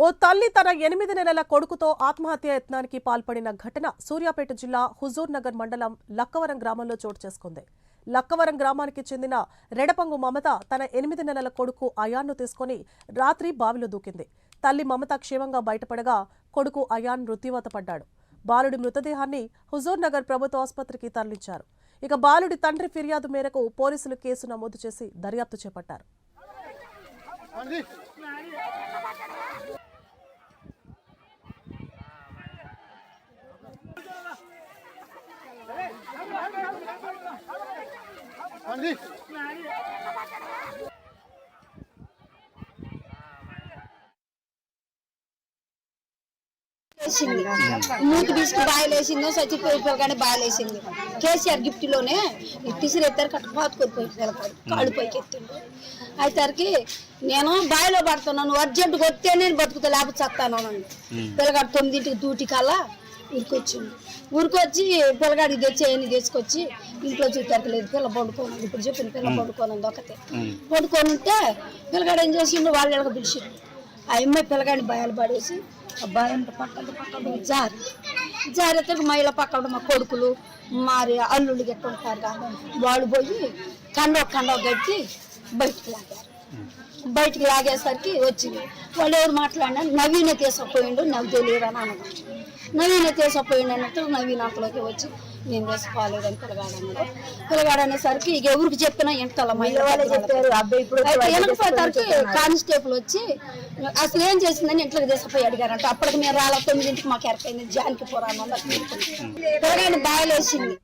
ఓ తల్లి తన 8 నెలల కొడుకుతో ఆత్మహత్య యత్నానికి పాల్పడిన ఘటన సూర్యాపేట జిల్లా హుజూర్ నగర్ మండలం లక్కవరం గ్రామంలో చోటు చేసుకుంది. లక్కవరం గ్రామానికి చెందిన రెడపంగు మమత తన 8 నెలల కొడుకు అయాన్ను తీసుకుని రాత్రి బావిలో దూకింది. తల్లి మమత క్షేమంగా బయటపడగా కొడుకు అయాన్ మృత్యువాత పడ్డాడు. బాలుడి మృతదేహాన్ని హుజూర్ నగర్ ప్రభుత్వ ఆసుపత్రికి తరలించారు. ఇక బాలుడి తండ్రి ఫిర్యాదు మేరకు పోలీసులు కేసు నమోదు చేసి దర్యాప్తు చేపట్టారు. మూతి తీసుకు బాయలేసిందో చచ్చిపోయి కానీ బాయలేసింది. కేసీఆర్ గిఫ్ట్ లోనే టీసీలు ఎత్తారు కట్ట పాతుకొని కాళ్ళు పైకి ఎత్తిండు. అయితేరికి నేను బావిలో పడుతున్నాను, అర్జెంటుగా వస్తే నేను బతుకుతా లేకపోతే చస్తాను. పిల్లగాడు 9ంటికి డ్యూటీ కల్లా ఊరికొచ్చిండు. ఊరికొచ్చి పిల్లగాడికి తెచ్చి అవన్నీ తీసుకొచ్చి ఇంట్లో చూపెట్టలేదు. పిల్ల పడుకోనుంది, ఇప్పుడు చెప్పిన పిల్ల పడుకోనుంది. ఒకతే పడుకొని ఉంటే పిల్లగాడు ఏం చేసిండు, వాళ్ళు ఎలాగ పిలిచిండు. ఆ అమ్మాయి పిల్లగాడిని భయాలు పడేసి ఆ భయం పక్కన జాగ్రత్త మహిళ పక్కన మా కొడుకులు మరి అల్లుళ్ళు గట్టి ఉంటారు కదా, వాళ్ళు పోయి కండో కట్టి బయటికి లాగేసరికి వచ్చింది. వాళ్ళు ఎవరు మాట్లాడినా నవీన తీసుకుపోయిండు, నాకు తెలియదు అని అన్నమాట. నవీన తీసుకుపోయిండు అన్నట్టు నవీన అంతలోకి వచ్చి నేను వేసుకోలేదని పిల్లగాడు అనేసరికి ఇక ఎవరికి చెప్పినా ఎంతలా వెనకపోతారికి కానిస్టేబుల్ వచ్చి అసలు ఏం చేసిందని ఇంట్లోకి తీసుకుపోయి అడిగారంట. అప్పటికి మేము రాళ్ళ 9ంటికి మాకు ఎరకైంది జానికి పోరాను పిల్లగాడిని బాయలేసింది.